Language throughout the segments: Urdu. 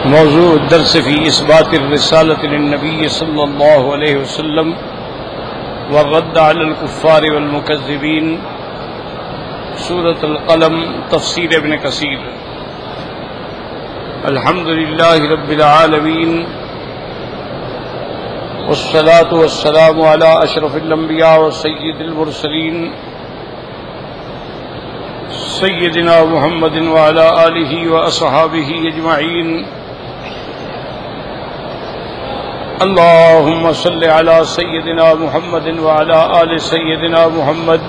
موضوع الدرس في إثبات الرسالة للنبي صلى الله عليه وسلم والرد على الكفار والمكذبين، سورة القلم، تفسیر ابن کثیر۔ الحمد لله رب العالمين، والصلاة والسلام على أشرف الأنبياء وسيد المرسلين سيدنا محمد وعلى آله وأصحابه أجمعين۔ اللهم صل على سيدنا محمد وعلى آل سيدنا محمد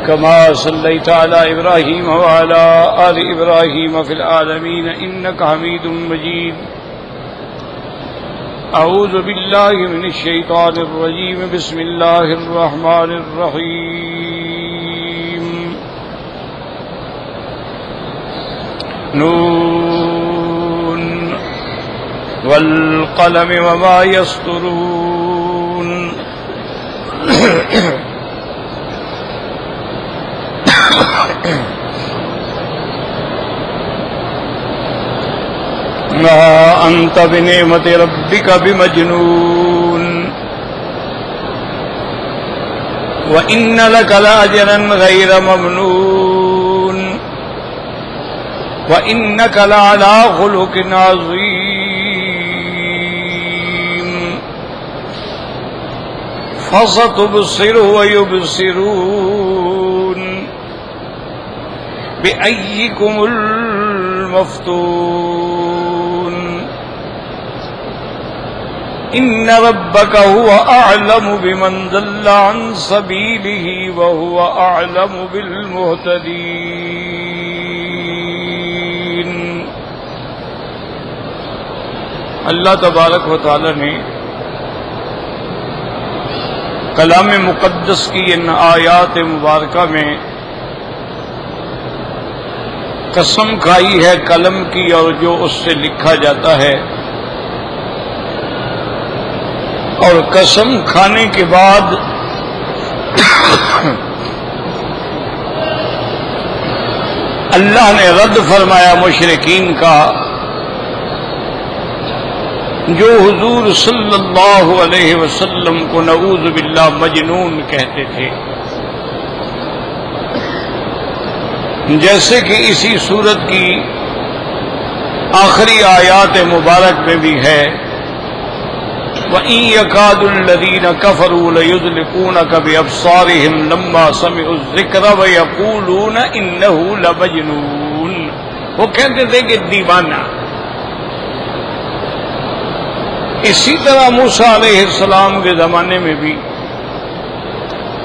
كما صليت على إبراهيم وعلى آل إبراهيم في العالمين إنك حميد مجيد۔ أعوذ بالله من الشيطان الرجيم، بسم الله الرحمن الرحيم۔ نون والقلم وما يسطرون۔ ما أنت بنعمة ربك بمجنون، وإن لك لأجرا غير ممنون، وإنك لعلى خلق عظيم، فستبصر ويبصرون بأيكم المفتون، إن ربك هو أعلم بمن ضل عن سبيله وهو أعلم بالمهتدين۔ اللہ تبارک و تعالی نے کلام مقدس کی ان آیات مبارکہ میں قسم کھائی ہے قلم کی اور جو اس سے لکھا جاتا ہے، اور قسم کھانے کے بعد اللہ نے رد فرمایا مشرکین کا جو حضور صلی اللہ علیہ وسلم کو نعوذ باللہ مجنون کہتے تھے۔ جیسے کہ اسی سورت کی آخری آیات مبارک میں بھی ہے، وَإِن يَكَادُ الَّذِينَ كَفَرُوا لَيُزْلِقُونَكَ بِأَبْصَارِهِمْ لَمَّا سَمِعُوا الذِّكْرَ وَيَقُولُونَ إِنَّهُ لَمَجْنُونٌ۔ وہ کہتے تھے کہ دیوانہ۔ اسی طرح موسیٰ علیہ السلام کے زمانے میں بھی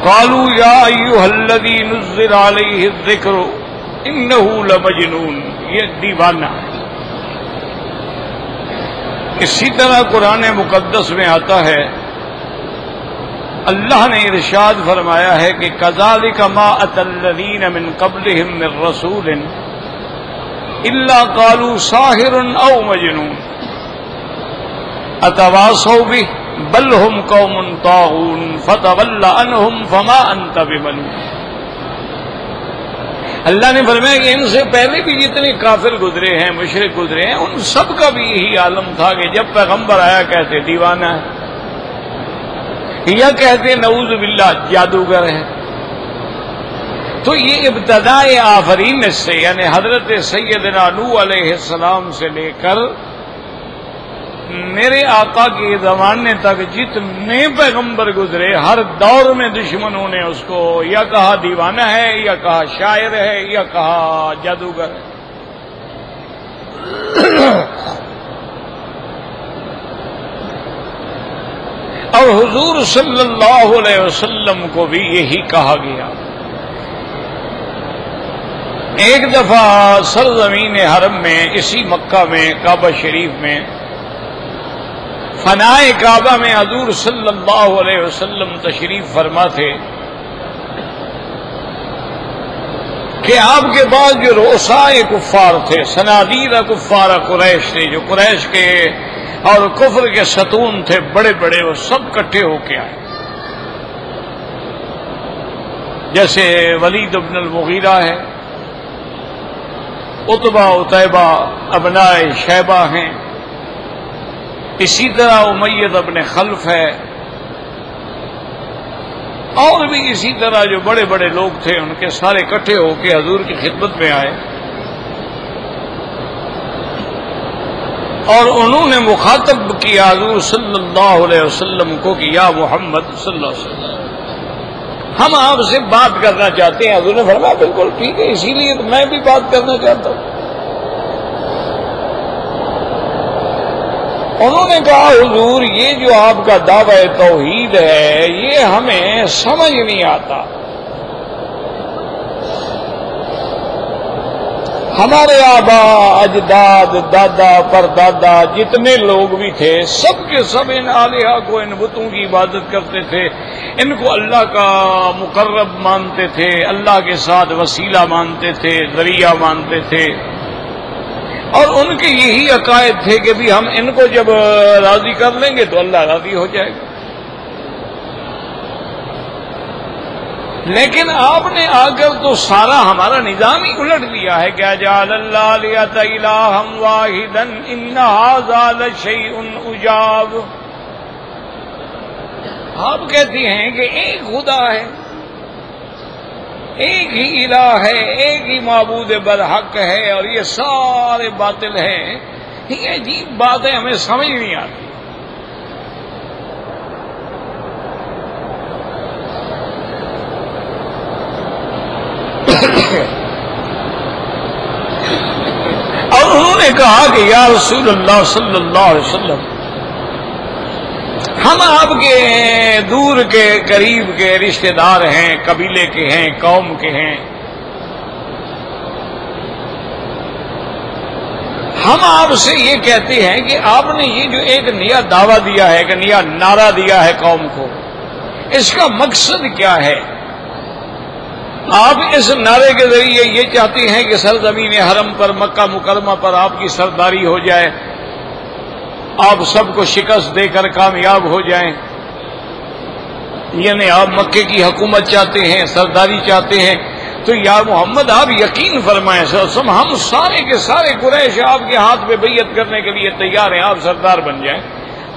قالوا یا ایھا الذی نزل علیہ الذکر انہ لمجنون، یہ دیوانہ ہے۔ اسی طرح قرآن مقدس میں آتا ہے، اللہ نے ارشاد فرمایا ہے کہ کذالک ما اتی الذین من قبلہم من رسول الا قالوا ساحر او مجنون اتواصوا بہ بل ہم قوم طاغون فتول عنہم فما انت بملوم۔ اللہ نے فرمایا کہ ان سے پہلے بھی جتنے کافر گزرے ہیں، مشرک گزرے ہیں، ان سب کا بھی یہی عالم تھا کہ جب پیغمبر آیا کہتے دیوانہ ہے، یا کہتے نعوذ باللہ جادوگر ہے۔ تو یہ ابتداء آفرین سے، یعنی حضرت سیدنا نوح علیہ السلام سے لے کر میرے آقا کے زمانے تک جتنے پیغمبر گزرے، ہر دور میں دشمنوں نے اس کو یا کہا دیوانہ ہے، یا کہا شاعر ہے، یا کہا جادوگر ہے۔ اور حضور صلی اللہ علیہ وسلم کو بھی یہی کہا گیا۔ ایک دفعہ سرزمین حرم میں، اسی مکہ میں، کعبہ شریف میں، فنائے کعبہ میں حضور صلی اللہ علیہ وسلم تشریف فرما تھے کہ آپ کے بعد جو رؤسائے کفار تھے، صنادید کفار قریش تھے، جو قریش کے اور کفر کے ستون تھے بڑے بڑے، وہ سب کٹھے ہو کے آئے۔ جیسے ولید بن المغیرہ ہے، عتبہ عتیبہ ابنائے شیبہ ہیں، اسی طرح امیہ ابن خلف ہے، اور بھی اسی طرح جو بڑے بڑے لوگ تھے ان کے سارے اکٹھے ہو کے حضور کی خدمت میں آئے، اور انہوں نے مخاطب کیا حضور صلی اللہ علیہ وسلم کو کہ یا محمد صلی اللہ علیہ وسلم ہم آپ سے بات کرنا چاہتے ہیں۔ حضور نے فرمایا بالکل ٹھیک ہے، اسی لیے تو میں بھی بات کرنا چاہتا ہوں۔ انہوں نے کہا حضور یہ جو آپ کا دعویٰ توحید ہے یہ ہمیں سمجھ نہیں آتا، ہمارے آبا اجداد دادا پردادا جتنے لوگ بھی تھے سب کے سب ان آلیہ کو، ان بتوں کی عبادت کرتے تھے، ان کو اللہ کا مقرب مانتے تھے، اللہ کے ساتھ وسیلہ مانتے تھے، ذریعہ مانتے تھے، اور ان کے یہی عقائد تھے کہ بھی ہم ان کو جب راضی کر لیں گے تو اللہ راضی ہو جائے گا۔ لیکن آپ نے آ کر تو سارا ہمارا نظام ہی الٹ دیا ہے کہ اجعل الآلہۃ الہا واحدا ان ھذا لشیء عجاب۔ آپ کہتی ہیں کہ ایک خدا ہے، ایک ہی الہ ہے، ایک ہی معبود برحق ہے، اور یہ سارے باطل ہیں۔ یہ عجیب بات ہے، ہمیں سمجھ نہیں آتی۔ اور انہوں نے کہا کہ یا رسول اللہ صلی اللہ علیہ وسلم ہم آپ کے دور کے قریب کے رشتہ دار ہیں، قبیلے کے ہیں، قوم کے ہیں، ہم آپ سے یہ کہتے ہیں کہ آپ نے یہ جو ایک نیا دعویٰ دیا ہے، ایک نیا نعرہ دیا ہے قوم کو، اس کا مقصد کیا ہے؟ آپ اس نعرے کے ذریعے یہ چاہتے ہیں کہ سرزمین حرم پر مکہ مکرمہ پر آپ کی سرداری ہو جائے، آپ سب کو شکست دے کر کامیاب ہو جائیں، یعنی آپ مکے کی حکومت چاہتے ہیں، سرداری چاہتے ہیں، تو یا محمد آپ یقین فرمائیں ہم سارے کے سارے قریش آپ کے ہاتھ پہ بیعت کرنے کے لیے تیار ہیں، آپ سردار بن جائیں،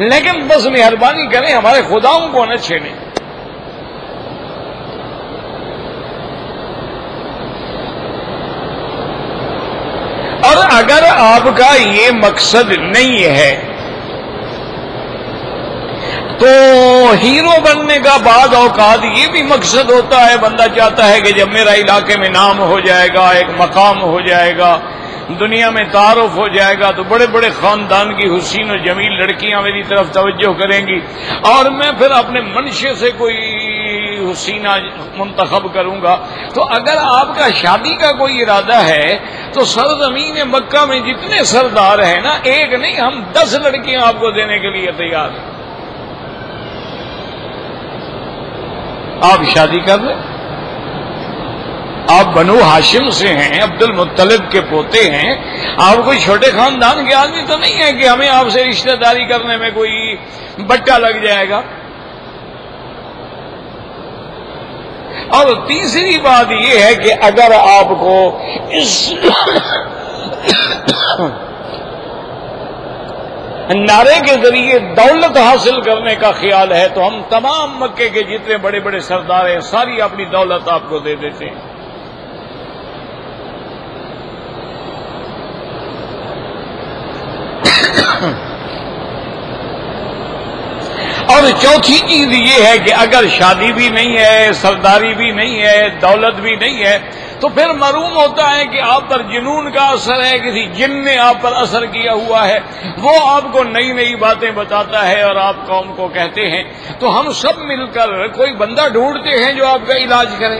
لیکن بس مہربانی کریں ہمارے خداؤں کو نہ چھیڑیں۔ اور اگر آپ کا یہ مقصد نہیں ہے تو ہیرو بننے کا بعض اوقات یہ بھی مقصد ہوتا ہے، بندہ چاہتا ہے کہ جب میرا علاقے میں نام ہو جائے گا، ایک مقام ہو جائے گا، دنیا میں تعارف ہو جائے گا، تو بڑے بڑے خاندان کی حسین و جمیل لڑکیاں میری طرف توجہ کریں گی، اور میں پھر اپنے منشے سے کوئی حسینہ منتخب کروں گا۔ تو اگر آپ کا شادی کا کوئی ارادہ ہے تو سرزمین مکہ میں جتنے سردار ہیں نا، ایک نہیں ہم 10 لڑکیاں آپ کو دینے کے لیے تیار ہیں، آپ شادی کر لیں۔ آپ بنو ہاشم سے ہیں، عبد المطلب کے پوتے ہیں، آپ کوئی چھوٹے خاندان کے آدمی تو نہیں ہے کہ ہمیں آپ سے رشتہ داری کرنے میں کوئی بٹا لگ جائے گا۔ اور تیسری بات یہ ہے کہ اگر آپ کو اس نعرے کے ذریعے دولت حاصل کرنے کا خیال ہے تو ہم تمام مکے کے جتنے بڑے بڑے سردار ہیں ساری اپنی دولت آپ کو دے دیتے ہیں۔ اور چوتھی چیز یہ ہے کہ اگر شادی بھی نہیں ہے، سرداری بھی نہیں ہے، دولت بھی نہیں ہے، تو پھر معلوم ہوتا ہے کہ آپ پر جنون کا اثر ہے، کسی جن نے آپ پر اثر کیا ہوا ہے، وہ آپ کو نئی نئی باتیں بتاتا ہے اور آپ قوم کو کہتے ہیں، تو ہم سب مل کر کوئی بندہ ڈھونڈتے ہیں جو آپ کا علاج کرے۔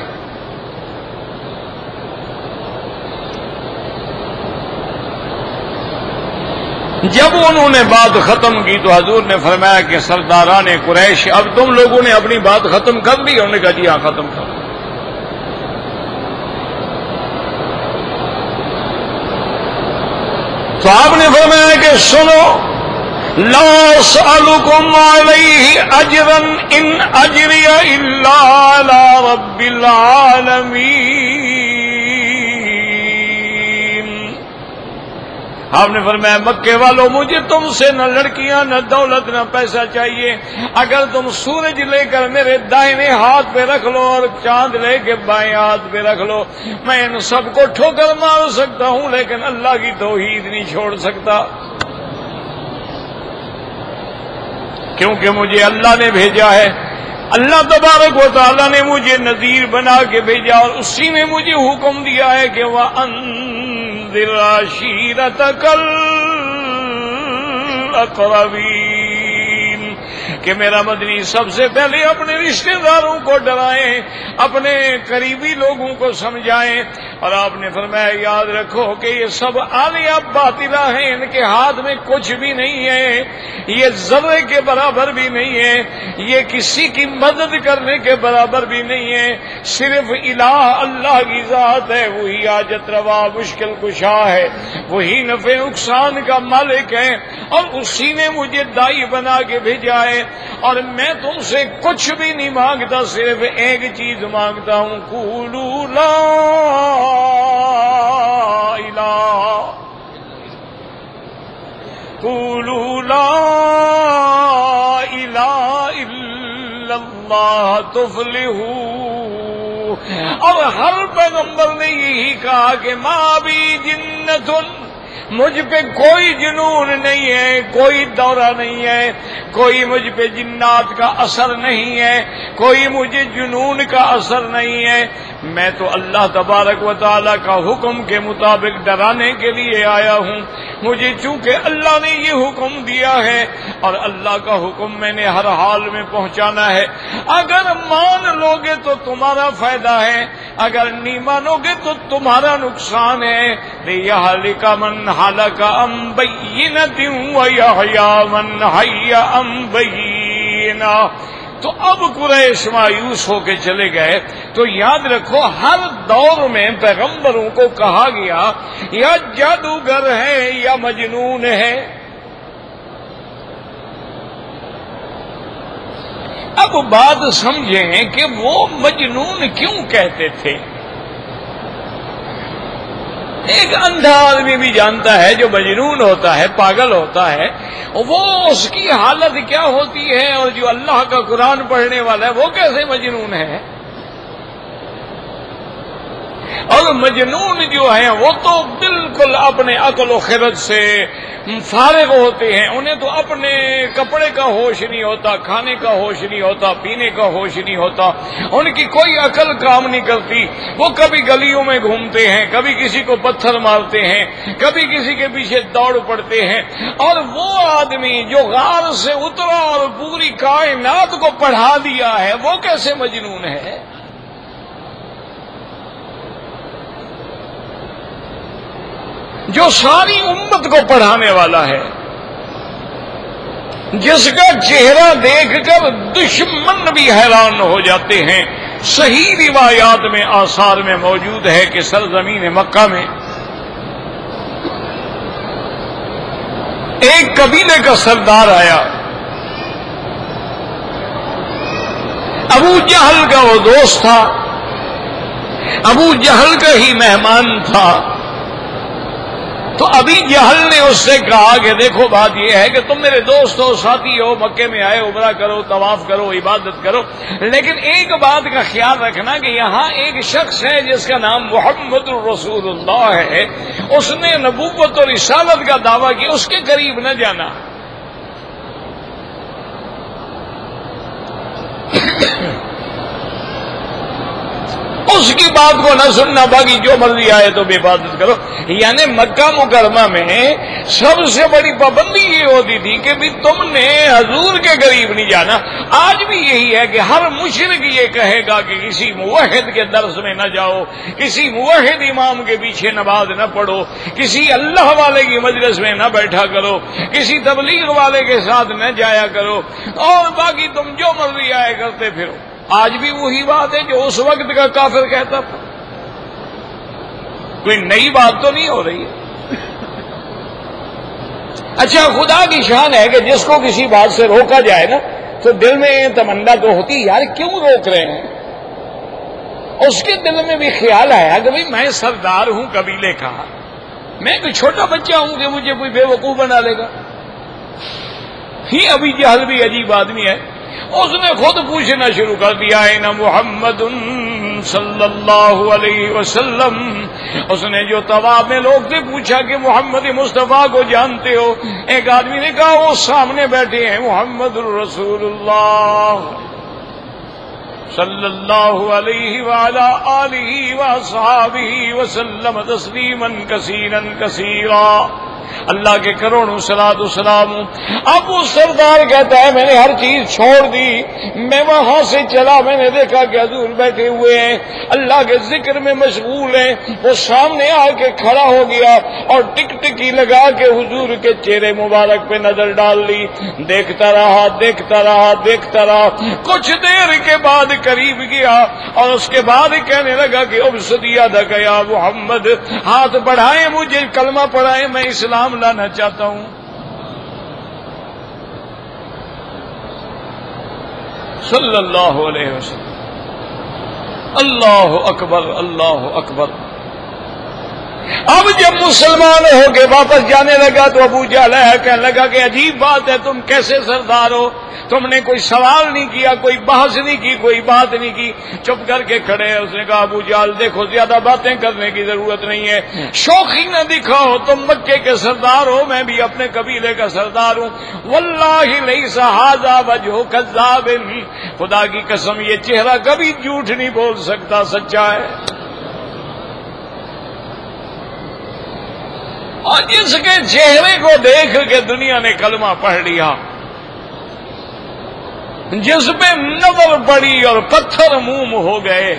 جب انہوں نے بات ختم کی تو حضور نے فرمایا کہ سرداران قریش اب تم لوگوں نے اپنی بات ختم کر لی؟ انہوں نے کہا جی ہاں ختم کر لی۔ تو آپ نے فرمایا کہ سنو، لا اسألکم علیہ اجرا ان اجری الا علی رب العالمین۔ آپ نے فرمایا مکے والوں مجھے تم سے نہ لڑکیاں نہ دولت نہ پیسہ چاہیے، اگر تم سورج لے کر میرے دائیں ہاتھ پہ رکھ لو اور چاند لے کے بائیں ہاتھ پہ رکھ لو، میں ان سب کو ٹھوکر مار سکتا ہوں لیکن اللہ کی توحید نہیں چھوڑ سکتا، کیونکہ مجھے اللہ نے بھیجا ہے، اللہ تبارک و تعالیٰ نے مجھے نذیر بنا کے بھیجا اور اسی نے مجھے حکم دیا ہے کہ وَأَنذِرْ عَشِيرَتَكَ الْأَقْرَبِينَ، کہ میرا مدنی سب سے پہلے اپنے رشتہ داروں کو ڈرائیں، اپنے قریبی لوگوں کو سمجھائیں، اور آپ نے فرمایا یاد رکھو کہ یہ سب آلیہ باطلہ ہیں، ان کے ہاتھ میں کچھ بھی نہیں ہے، یہ ذرے کے برابر بھی نہیں ہے، یہ کسی کی مدد کرنے کے برابر بھی نہیں ہے، صرف الہ اللہ کی ذات ہے، وہی حاجت روا مشکل کشا ہے، وہی نفع نقصان کا مالک ہے، اور اسی نے مجھے دائی بنا کے بھیجا ہے، اور میں تم سے کچھ بھی نہیں مانگتا، صرف ایک چیز مانگتا ہوں، قولوا لا الہ، قولوا لا الہ الا اللہ تفلحوا، اور ہر پیغمبر نے یہی کہا کہ ما بی جنۃ، مجھ پہ کوئی جنون نہیں ہے، کوئی دورہ نہیں ہے، کوئی مجھ پہ جنات کا اثر نہیں ہے، کوئی مجھے جنون کا اثر نہیں ہے، میں تو اللہ تبارک و تعالیٰ کا حکم کے مطابق ڈرانے کے لیے آیا ہوں، مجھے چونکہ اللہ نے یہ حکم دیا ہے اور اللہ کا حکم میں نے ہر حال میں پہنچانا ہے، اگر مان لوگے تو تمہارا فائدہ ہے، اگر نہیں مانو گے تو تمہارا نقصان ہے، لِيَهْلِكَ مَنْ هَلَكَ عَنْ بَيِّنَةٍ وَيَحْيَىٰ مَنْ حَيَّ عَنْ بَيِّنَةٍ۔ تو اب قریش مایوس ہو کے چلے گئے، تو یاد رکھو ہر دور میں پیغمبروں کو کہا گیا یا جادوگر ہے یا مجنون ہے۔ اب بات سمجھیں کہ وہ مجنون کیوں کہتے تھے۔ ایک اندھا آدمی بھی جانتا ہے جو مجنون ہوتا ہے، پاگل ہوتا ہے، وہ اس کی حالت کیا ہوتی ہے، اور جو اللہ کا قرآن پڑھنے والا ہے وہ کیسے مجنون ہے۔ اور مجنون جو ہیں وہ تو بالکل اپنے عقل و خرد سے فارغ ہوتے ہیں، انہیں تو اپنے کپڑے کا ہوش نہیں ہوتا، کھانے کا ہوش نہیں ہوتا، پینے کا ہوش نہیں ہوتا، ان کی کوئی عقل کام نہیں کرتی، وہ کبھی گلیوں میں گھومتے ہیں، کبھی کسی کو پتھر مارتے ہیں، کبھی کسی کے پیچھے دوڑ پڑتے ہیں، اور وہ آدمی جو غار سے اترا اور پوری کائنات کو پڑھا دیا ہے وہ کیسے مجنون ہے۔ جو ساری امت کو پڑھانے والا ہے، جس کا چہرہ دیکھ کر دشمن بھی حیران ہو جاتے ہیں۔ صحیح روایات میں آثار میں موجود ہے کہ سرزمین مکہ میں ایک قبیلے کا سردار آیا، ابو جہل کا وہ دوست تھا، ابو جہل کا ہی مہمان تھا۔ تو ابھی جہل نے اس سے کہا کہ دیکھو بات یہ ہے کہ تم میرے دوست ہو، ساتھی ہو، مکے میں آئے، عمرہ کرو، طواف کرو، عبادت کرو، لیکن ایک بات کا خیال رکھنا کہ یہاں ایک شخص ہے جس کا نام محمد رسول اللہ ہے، اس نے نبوت اور رسالت کا دعویٰ کیا، اس کے قریب نہ جانا۔ اس کی بات کو نہ سننا، باقی جو مرضی آئے تو عبادت کرو۔ یعنی مکہ مکرمہ میں سب سے بڑی پابندی یہ ہوتی تھی کہ بھی تم نے حضور کے قریب نہیں جانا۔ آج بھی یہی ہے کہ ہر مشرک یہ کہے گا کہ کسی موحد کے درس میں نہ جاؤ، کسی موحد امام کے پیچھے نماز نہ پڑھو، کسی اللہ والے کی مجلس میں نہ بیٹھا کرو، کسی تبلیغ والے کے ساتھ نہ جایا کرو، اور باقی تم جو مرضی آئے کرتے پھرو۔ آج بھی وہی بات ہے جو اس وقت کا کافر کہتا تھا، کوئی نئی بات تو نہیں ہو رہی ہے۔ اچھا، خدا کی شان ہے کہ جس کو کسی بات سے روکا جائے نا تو دل میں تمنا تو ہوتی یار کیوں روک رہے ہیں، اس کے دل میں بھی خیال آیا کہ بھئی میں سردار ہوں قبیلے کا، میں کوئی چھوٹا بچہ ہوں کہ مجھے کوئی بے وقوف بنا لے گا؟ ہی ابھی جہل بھی عجیب آدمی ہے، اس نے خود پوچھنا شروع کر دیا ہے نا محمد صلی اللہ علیہ وسلم. اس نے جو طواف میں لوگ سے پوچھا کہ محمد مصطفیٰ کو جانتے ہو؟ ایک آدمی نے کہا وہ سامنے بیٹھے ہیں محمد الرسول اللہ صلی اللہ علیہ وعلی آلہ وصحابہ وسلم تسلیما کثیرا کثیرا. اللہ کے کروڑوں صلاۃ و سلام. اب وہ سردار کہتا ہے میں نے ہر چیز چھوڑ دی، میں وہاں سے چلا، میں نے دیکھا کہ حضور بیٹھے ہوئے ہیں، اللہ کے ذکر میں مشغول ہیں. وہ سامنے آ کے کھڑا ہو گیا اور ٹک ٹکی لگا کے حضور کے چہرے مبارک پہ نظر ڈال لی. دیکھتا رہا دیکھتا رہا دیکھتا رہا، کچھ دیر کے بعد قریب گیا اور اس کے بعد کہنے لگا کہ اب صدیہ دکا یا محمد، ہاتھ بڑھائیں، مجھے کلمہ پڑھائیں، میں اسلام لانا چاہتا ہوں. صلی اللہ علیہ وسلم. اللہ اکبر اللہ اکبر. اب جب مسلمان ہو کے واپس جانے لگا تو ابو جہل کہنے لگا کہ عجیب بات ہے، تم کیسے سردار ہو؟ تم نے کوئی سوال نہیں کیا، کوئی بحث نہیں کی، کوئی بات نہیں کی، چپ کر کے کھڑے ہیں. اس نے کہا ابو جہل دیکھو زیادہ باتیں کرنے کی ضرورت نہیں ہے، شوخی نہ دکھاؤ، تم مکے کے سردار ہو، میں بھی اپنے قبیلے کا سردار ہوں. واللہ لیس ھذا وجہ کذاب، خدا کی قسم یہ چہرہ کبھی جھوٹ نہیں بول سکتا، سچا ہے. اور جس کے چہرے کو دیکھ کے دنیا نے کلمہ پڑھ لیا، جس پہ نظر پڑی اور پتھر موم ہو گئے،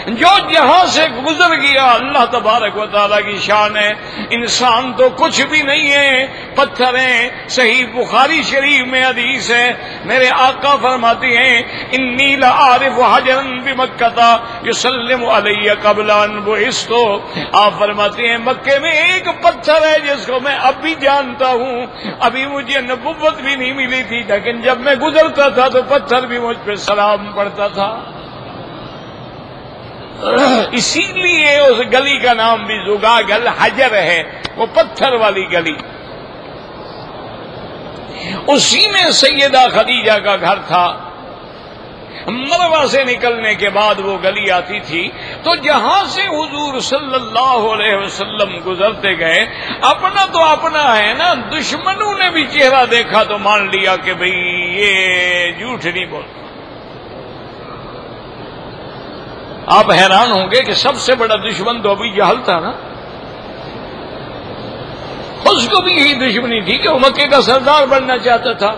جو جہاں سے گزر گیا، اللہ تبارک و تعالیٰ کی شان ہے. انسان تو کچھ بھی نہیں ہے، پتھر ہیں. صحیح بخاری شریف میں حدیث ہے، میرے آقا فرماتے ہیں انی لعارف حجرا بمکہ یسلم علی قبل ان بعثت. آپ فرماتے ہیں مکے میں ایک پتھر ہے جس کو میں اب بھی جانتا ہوں، ابھی مجھے نبوت بھی نہیں ملی تھی، لیکن جب میں گزرتا تھا تو پتھر بھی مجھ پہ سلام پڑھتا تھا. اسی لیے اس گلی کا نام بھی زگاگ الحجر ہے، وہ پتھر والی گلی. اسی میں سیدہ خدیجہ کا گھر تھا. مروہ سے نکلنے کے بعد وہ گلی آتی تھی، تو جہاں سے حضور صلی اللہ علیہ وسلم گزرتے گئے، اپنا تو اپنا ہے نا، دشمنوں نے بھی چہرہ دیکھا تو مان لیا کہ بھئی یہ جھوٹ نہیں بولتا. آپ حیران ہوں گے کہ سب سے بڑا دشمن تو ابھی جہل تھا نا، اس کو بھی یہی دشمنی تھی کہ وہ مکے کا سردار بننا چاہتا تھا.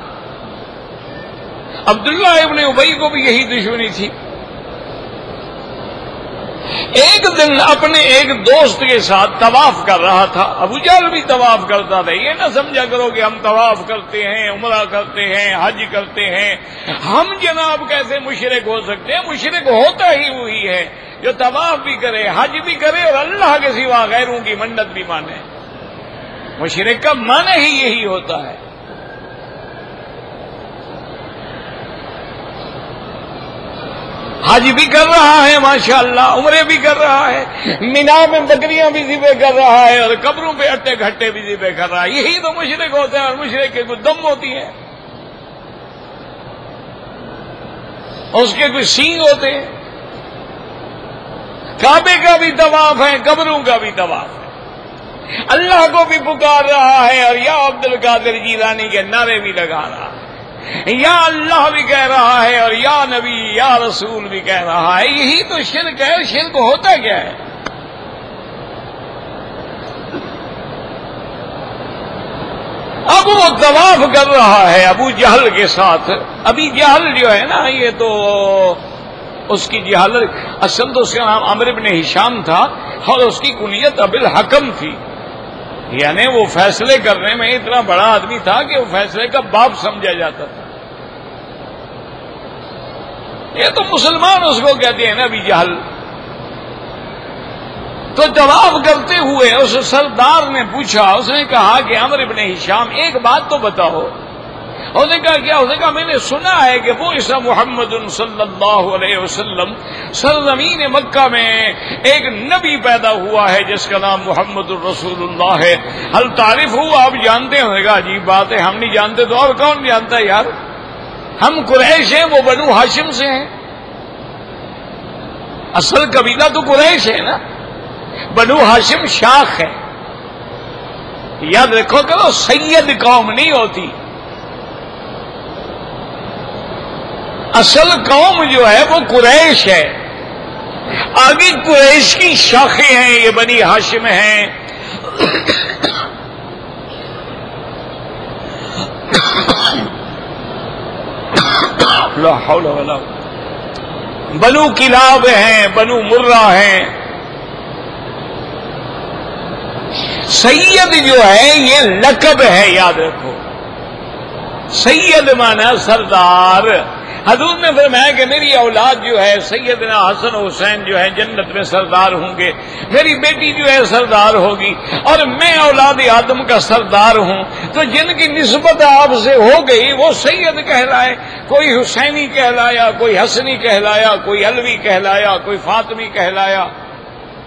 عبداللہ ابن ابی کو بھی یہی دشمنی تھی. ایک دن اپنے ایک دوست کے ساتھ طواف کر رہا تھا، ابو جہل بھی طواف کرتا تھا. یہ نہ سمجھا کرو کہ ہم طواف کرتے ہیں، عمرہ کرتے ہیں، حج کرتے ہیں، ہم جناب کیسے مشرک ہو سکتے ہیں؟ مشرک ہوتا ہی وہی ہے جو طواف بھی کرے، حج بھی کرے اور اللہ کے سوا غیروں کی منت بھی مانے. مشرک کا معنی ہی یہی ہوتا ہے. حج بھی کر رہا ہے ماشاءاللہ، عمرے بھی کر رہا ہے، مینا میں بکریاں بھی ذبح کر رہا ہے اور قبروں پہ اٹے گھٹے بھی ذبح کر رہا ہے. یہی تو مشرک ہوتا ہے، اور مشرک کے کوئی دم ہوتی ہے، اس کے کوئی سینگ ہوتے ہیں. کعبے کا بھی طواف ہے، قبروں کا بھی طواف ہے. اللہ کو بھی پکار رہا ہے اور یا عبد القادر جیلانی کے نعرے بھی لگا رہا ہے، یا اللہ بھی کہہ رہا ہے اور یا نبی یا رسول بھی کہہ رہا ہے. یہی تو شرک ہے. شرک ہوتا کیا ہے؟ اب وہ طواف کر رہا ہے ابو جہل کے ساتھ. ابھی جہل جو ہے نا، یہ تو اس کی جہالت، اصل تو اس کا نام عمرو بن ہشام تھا اور اس کی کنیت ابو الحکم تھی. یعنی وہ فیصلے کرنے میں اتنا بڑا آدمی تھا کہ وہ فیصلے کا باپ سمجھا جاتا تھا. یہ تو مسلمان اس کو کہتے ہیں نا ابھی جہل. تو طواف کرتے ہوئے اس سردار نے پوچھا، اس نے کہا کہ عمرو بن ہشام ایک بات تو بتاؤ، اس نے کہا کیا؟ اس نے کہا میں نے سنا ہے کہ وہ عیسیٰ محمد صلی اللہ علیہ وسلم سرزمین مکہ میں ایک نبی پیدا ہوا ہے جس کا نام محمد الرسول اللہ ہے، حل تعریف ہوا، آپ جانتے ہوں گا؟ عجیب بات ہے، ہم نہیں جانتے تو اور کون جانتا ہے یار؟ ہم قریش ہیں، وہ بنو ہاشم سے ہیں، اصل قبیلہ تو قریش ہے نا، بنو ہاشم شاخ ہے، یاد رکھو کرو، سید قوم نہیں ہوتی، اصل قوم جو ہے وہ قریش ہے، آگے قریش کی شاخیں ہیں، یہ بنی ہاشم ہیں۔ لا حول ولا بنو کلاب ہیں، بنو مرہ ہیں۔ سید جو ہے یہ لقب ہے، یاد رکھو، سید مانا سردار۔ حضور نے فرمایا کہ میری اولاد جو ہے سیدنا حسن حسین جو ہے جنت میں سردار ہوں گے، میری بیٹی جو ہے سردار ہوگی، اور میں اولاد آدم کا سردار ہوں، تو جن کی نسبت آپ سے ہو گئی وہ سید کہلائے، کوئی حسینی کہلایا، کوئی حسنی کہلایا، کوئی علوی کہلایا، کوئی فاطمی کہلایا،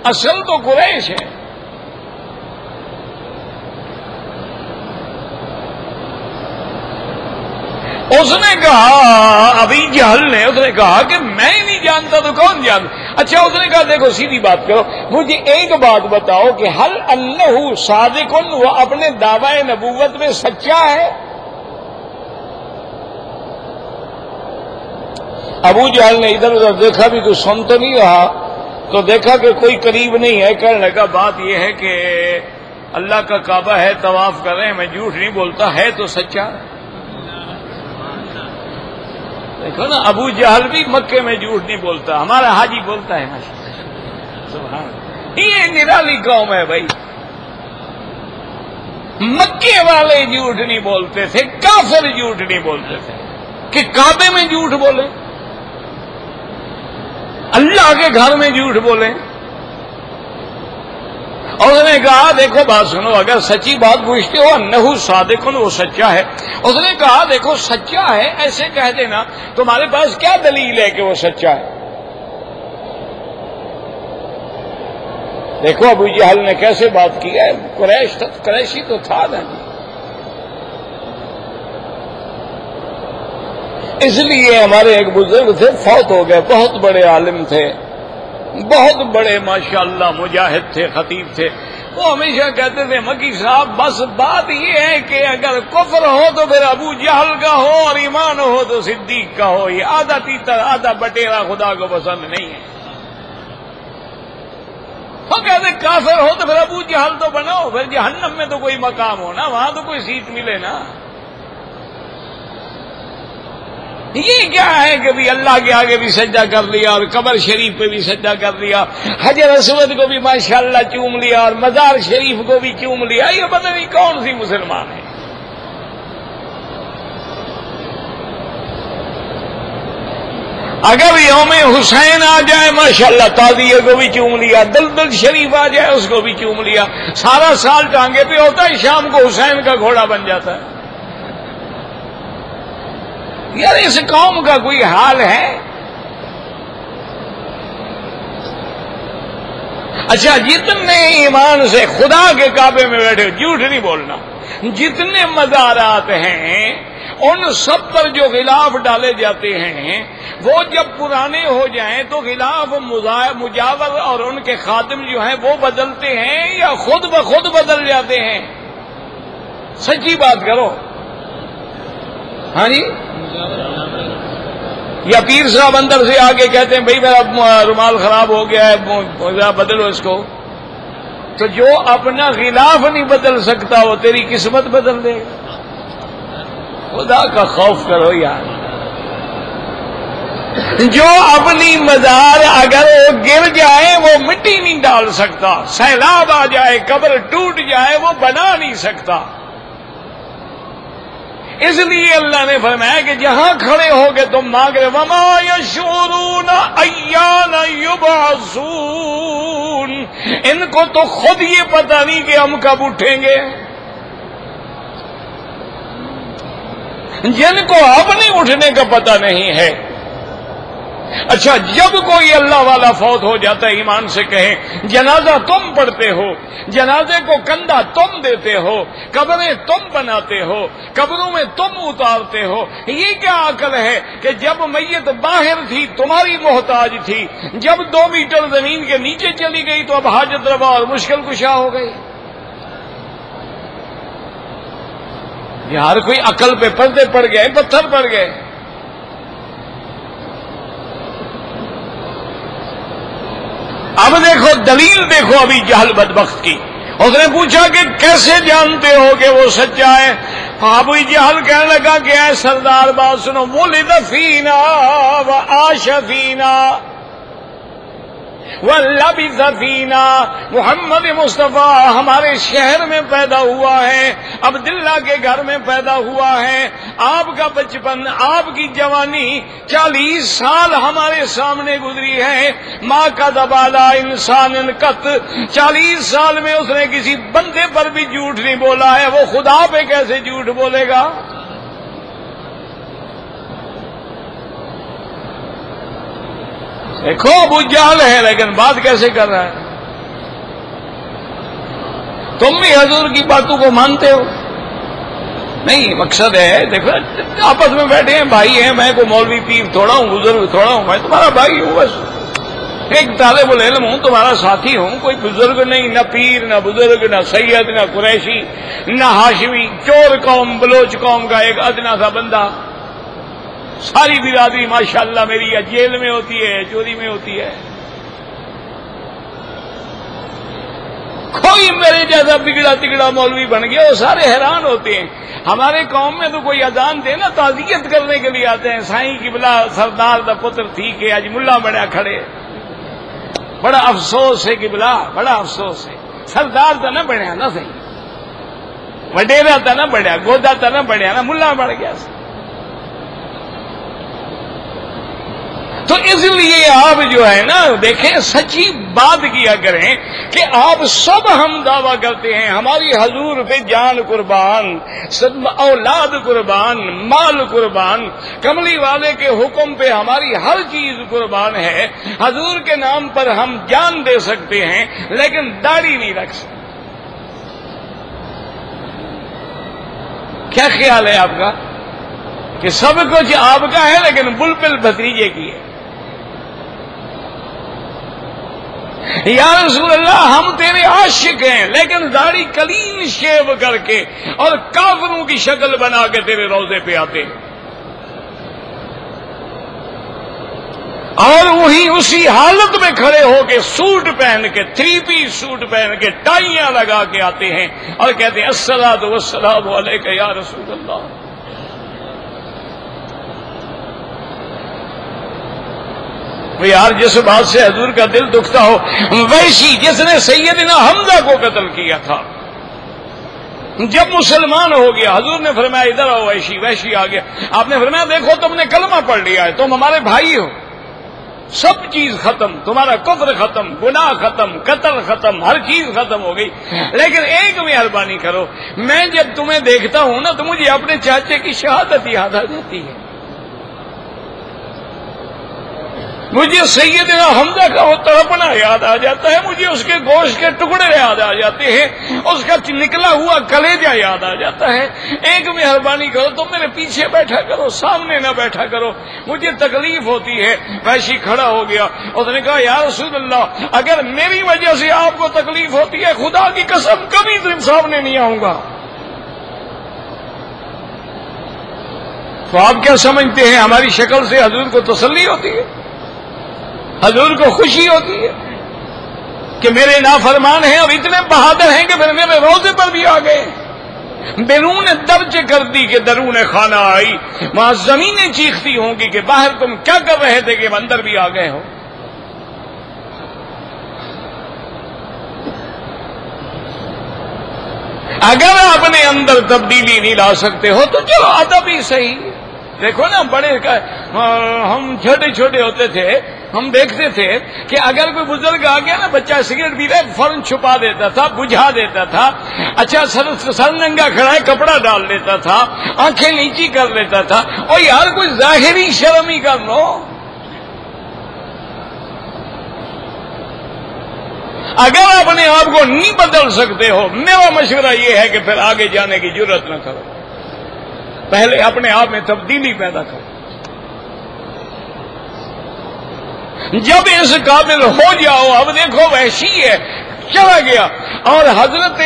اصل تو قریش ہے۔ اس نے کہا، ابھی جہل نے اس نے کہا کہ میں نہیں جانتا تو کون جانتا؟ اچھا، اس نے کہا دیکھو سیدھی بات کرو، مجھے ایک بات بتاؤ کہ حل انہ صادق، وہ اپنے دعوی نبوت میں سچا ہے؟ ابو جہل نے ادھر ادھر دیکھا بھی، تو سن تو نہیں رہا، تو دیکھا کہ کوئی قریب نہیں ہے، کہنے لگا بات یہ ہے کہ اللہ کا کعبہ ہے، طواف کر رہے ہیں، میں جھوٹ نہیں بولتا، ہے تو سچا۔ دیکھو نا، ابو جہل بھی مکے میں جھوٹ نہیں بولتا، ہمارا حاجی بولتا ہے سبحان اللہ۔ یہ نرالی قوم ہے بھائی، مکے والے جھوٹ نہیں بولتے تھے، کافر جھوٹ نہیں بولتے تھے کہ کعبے میں جھوٹ بولے، اللہ کے گھر میں جھوٹ بولے۔ اور اس نے کہا دیکھو بات سنو، اگر سچی بات پوچھتے ہو انہ صادق، وہ سچا ہے۔ اس نے کہا دیکھو سچا ہے ایسے کہہ دینا، تمہارے پاس کیا دلیل ہے کہ وہ سچا ہے؟ دیکھو ابو جہل نے کیسے بات کی ہے، قریشی تو تھا نا۔ اس لیے ہمارے ایک بزرگ تھے، فوت ہو گئے، بہت بڑے عالم تھے، بہت بڑے ماشاءاللہ مجاہد تھے، خطیب تھے۔ وہ ہمیشہ کہتے تھے مکی صاحب بس بات یہ ہے کہ اگر کفر ہو تو پھر ابو جہل کا ہو، اور ایمان ہو تو صدیق کا ہو، یہ آدھا تیتر آدھا بٹیرا خدا کو پسند نہیں ہے۔ وہ کہتے کافر ہو تو پھر ابو جہل تو بناؤ، پھر جہنم میں تو کوئی مقام ہو نا، وہاں تو کوئی سیٹ ملے نا۔ یہ کیا ہے کہ بھی اللہ کے آگے بھی سجدہ کر لیا، اور قبر شریف پہ بھی سجدہ کر لیا، حجر اسود کو بھی ماشاءاللہ چوم لیا، اور مزار شریف کو بھی چوم لیا، یہ پتہ نہیں کون سی مسلمان ہے۔ اگر یوم حسین آ جائے ماشاءاللہ تعزیے کو بھی چوم لیا، دلدل شریف آ جائے اس کو بھی چوم لیا، سارا سال ٹانگے پہ ہوتا ہے، شام کو حسین کا گھوڑا بن جاتا ہے۔ یار اس قوم کا کوئی حال ہے؟ اچھا، جتنے ایمان سے خدا کے کعبے میں بیٹھے، جھوٹ نہیں بولنا، جتنے مزارات ہیں ان سب پر جو غلاف ڈالے جاتے ہیں، وہ جب پرانے ہو جائیں تو غلاف مجاور اور ان کے خادم جو ہیں وہ بدلتے ہیں یا خود بخود بدل جاتے ہیں؟ سچی بات کرو، ہاں جی؟ یا پیر صاحب اندر سے آگے کہتے ہیں بھئی میرا رومال خراب ہو گیا ہے، بدلو اس کو، تو جو اپنا غلاف نہیں بدل سکتا وہ تیری قسمت بدل دے گا۔ خدا کا خوف کرو یار، جو اپنی مزار اگر وہ گر جائے وہ مٹی نہیں ڈال سکتا، سیلاب آ جائے قبر ٹوٹ جائے وہ بنا نہیں سکتا۔ اس لیے اللہ نے فرمایا کہ جہاں کھڑے ہو گے تم مانگ رہے، وما یشعرون ایان یبعثون، ان کو تو خود یہ پتہ نہیں کہ ہم کب اٹھیں گے۔ جن کو اپنے اٹھنے کا پتہ نہیں ہے۔ اچھا، جب کوئی اللہ والا فوت ہو جاتا ہے ایمان سے کہیں جنازہ تم پڑھتے ہو، جنازے کو کندھا تم دیتے ہو، قبریں تم بناتے ہو، قبروں میں تم اتارتے ہو، یہ کیا عقل ہے کہ جب میت باہر تھی تمہاری محتاج تھی، جب 2 میٹر زمین کے نیچے چلی گئی تو اب حاجت روا اور مشکل کشا ہو گئی؟ یہ ہر کوئی عقل پہ پردے پڑ گئے، پتھر پڑ گئے۔ اب دیکھو دلیل، دیکھو ابھی جہل بدبخت کی۔ اس نے پوچھا کہ کیسے جانتے ہو کہ وہ سچا ہے؟ ابو جہل کہنے لگا کہ اے سردار بات سنو، ولد فینا وعاش فینا وَلَبِثَ فِينَا، محمد مصطفیٰ ہمارے شہر میں پیدا ہوا ہے، عبداللہ کے گھر میں پیدا ہوا ہے، آپ کا بچپن، آپ کی جوانی 40 سال ہمارے سامنے گزری ہے۔ ماں کا دبالا انسان قط، 40 سال میں اس نے کسی بندے پر بھی جھوٹ نہیں بولا ہے، وہ خدا پہ کیسے جھوٹ بولے گا؟ دیکھو ابو جہل ہے لیکن بات کیسے کر رہا ہے۔ تم بھی حضور کی باتوں کو مانتے ہو؟ نہیں، مقصد ہے دیکھو آپس میں بیٹھے ہیں، بھائی ہیں، میں کوئی مولوی پیر تھوڑا ہوں، بزرگ تھوڑا ہوں، میں تمہارا بھائی ہوں، بس ایک طالب العلم ہوں، تمہارا ساتھی ہوں، کوئی بزرگ نہیں، نہ پیر نہ بزرگ نہ سید نہ قریشی نہ ہاشمی، چور قوم بلوچ قوم کا ایک ادنا سا بندہ۔ ساری برادری ماشاءاللہ میری یا جیل میں ہوتی ہے یا چوری میں ہوتی ہے، کوئی میرے جیسا بگڑا تگڑا مولوی بن گیا، وہ سارے حیران ہوتے ہیں۔ ہمارے قوم میں تو کوئی اذان دے نا تعزیت کرنے کے لیے آتے ہیں، سائیں کی بلا سردار دا پتر تھی کہ آج ملا بڑا کھڑے، بڑا افسوس ہے کہ بلا، بڑا افسوس ہے، سردار تو نہ بڑھیا نہ صحیح، وڈیرا تو نہ بڑھیا، گودا تو نہ بڑھیا نا، ملا بڑھ گیا۔ تو اس لیے آپ جو ہے نا دیکھیں، سچی بات کیا کریں کہ آپ سب ہم دعویٰ کرتے ہیں ہماری حضور پہ جان قربان، اولاد قربان، مال قربان، کملی والے کے حکم پہ ہماری ہر چیز قربان ہے، حضور کے نام پر ہم جان دے سکتے ہیں لیکن داڑھی نہیں رکھ سکتے۔ کیا خیال ہے آپ کا کہ سب کچھ آپ کا ہے لیکن بلبل بھتیجے کی ہے؟ یا رسول اللہ ہم تیرے عاشق ہیں لیکن داڑھی کلین شیو کر کے اور کافروں کی شکل بنا کے تیرے روضے پہ آتے ہیں، اور وہی اسی حالت میں کھڑے ہو کے سوٹ پہن کے، 3 پیس سوٹ پہن کے، ٹائیاں لگا کے آتے ہیں اور کہتے ہیں الصلاۃ والسلام علیک یا رسول اللہ۔ یار جس بات سے حضور کا دل دکھتا ہو، ویشی جس نے سیدنا حمزہ کو قتل کیا تھا، جب مسلمان ہو گیا حضور نے فرمایا ادھر آؤ ویشی، ویشی آ گیا، آپ نے فرمایا دیکھو تم نے کلمہ پڑھ لیا ہے، تم ہمارے بھائی ہو، سب چیز ختم، تمہارا کفر ختم، گناہ ختم، قتل ختم، ہر چیز ختم ہو گئی، لیکن ایک مہربانی کرو، میں جب تمہیں دیکھتا ہوں نا تو مجھے اپنے چاچے کی شہادت یاد آ جاتی ہے، مجھے سیدنا حمزہ کا وہ تڑپنا یاد آ جاتا ہے، مجھے اس کے گوشت کے ٹکڑے یاد آ جاتے ہیں، اس کا نکلا ہوا کلیجہ یاد آ جاتا ہے۔ ایک مہربانی کرو، تم میرے پیچھے بیٹھا کرو، سامنے نہ بیٹھا کرو، مجھے تکلیف ہوتی ہے۔ ویشی کھڑا ہو گیا، اس نے کہا یا رسول اللہ اگر میری وجہ سے آپ کو تکلیف ہوتی ہے خدا کی قسم کبھی تم سامنے نہیں آؤں گا۔ تو آپ کیا سمجھتے ہیں ہماری شکل سے حضور کو تسلی ہوتی ہے، حضور کو خوشی ہوتی ہے کہ میرے نافرمان ہیں اور اتنے بہادر ہیں کہ پھر میرے روزے پر بھی آ گئے؟ بیرون درج کر دی کہ درون خانہ آئی، وہاں زمینیں چیختی ہوں گی کہ باہر تم کیا کر رہے تھے کہ اندر بھی آ گئے ہو۔ اگر آپ نے اندر تبدیلی نہیں لا سکتے ہو تو چلو ادب ہی صحیح۔ دیکھو نا بڑے ہم چھوٹے چھوٹے ہوتے تھے ہم دیکھتے تھے کہ اگر کوئی بزرگ آ گیا نا، بچہ سگریٹ پی رہا ہے، فوراً چھپا دیتا تھا، بجھا دیتا تھا. اچھا سر ننگا کھڑا ہے، کپڑا ڈال لیتا تھا، آنکھیں نیچی کر لیتا تھا. اور یار کوئی ظاہری شرم ہی کر لو. اگر اپنے آپ کو نہیں بدل سکتے ہو، میرا مشورہ یہ ہے کہ پھر آگے جانے کی جرات نہ کرو، پہلے اپنے آپ میں تبدیلی پیدا کرو. جب اس قابل ہو جاؤ، اب دیکھو وحشی ہے، چلا گیا. اور حضرت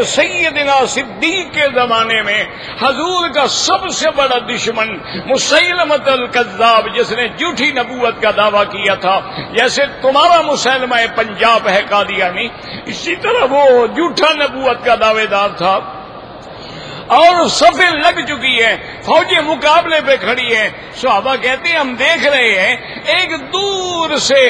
سیدنا صدیق کے زمانے میں حضور کا سب سے بڑا دشمن مسیلمۃ الکذاب، جس نے جھوٹی نبوت کا دعویٰ کیا تھا، جیسے تمہارا مسلمہ پنجاب ہے قادیانی، اسی طرح وہ جھوٹا نبوت کا دعوے دار تھا. اور صفیں لگ چکی ہیں، فوجیں مقابلے پہ کھڑی ہیں. صحابہ کہتے ہیں ہم دیکھ رہے ہیں ایک دور سے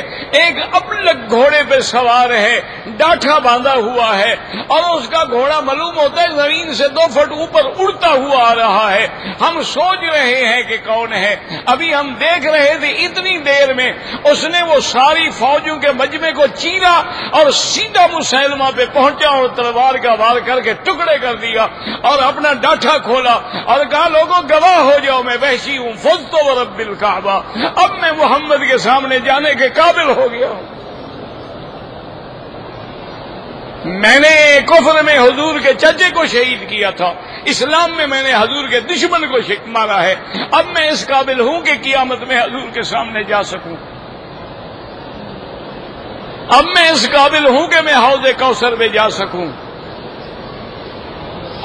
ایک ابلک گھوڑے پہ سوار ہے، ڈاٹھا باندھا ہوا ہے، اور اس کا گھوڑا معلوم ہوتا ہے زمین سے 2 فٹ اوپر اڑتا ہوا آ رہا ہے. ہم سوچ رہے ہیں کہ کون ہے. ابھی ہم دیکھ رہے تھے اتنی دیر میں اس نے وہ ساری فوجوں کے مجمع کو چیرا اور سیدھا مسلمہ پہ پہنچا اور تلوار کا وار کر کے ٹکڑے کر دیا اور اپنا ڈاٹھا کھولا اور کہا لوگوں گواہ ہو جاؤ، میں وحشی ہوں، فزت ورب الکعبہ، اب میں محمد کے سامنے جانے کے قابل ہو گیا ہوں. میں نے کفر میں حضور کے چچے کو شہید کیا تھا، اسلام میں میں نے حضور کے دشمن کو مارا ہے. اب میں اس قابل ہوں کہ قیامت میں حضور کے سامنے جا سکوں. اب میں اس قابل ہوں کہ میں حوض کوثر میں جا سکوں.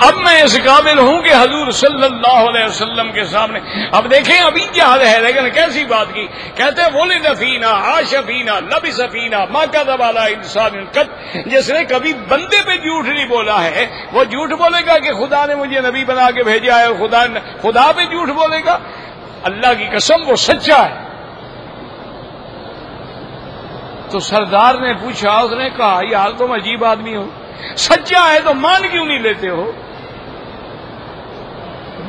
اب میں اس قابل ہوں کہ حضور صلی اللہ علیہ وسلم کے سامنے. اب دیکھیں ابھی جہاد ہے، لیکن کیسی بات کی. کہتے ہیں ولد فینا عاش فینا لبس فینا ما کذب علی انسان قط. جس نے کبھی بندے پہ جھوٹ نہیں بولا ہے وہ جھوٹ بولے گا کہ خدا نے مجھے نبی بنا کے بھیجا ہے، اور خدا پہ جھوٹ بولے گا. اللہ کی قسم وہ سچا ہے. تو سردار نے پوچھا، اس نے کہا یار تم عجیب آدمی ہو، سچا ہے تو مان کیوں نہیں لیتے ہو؟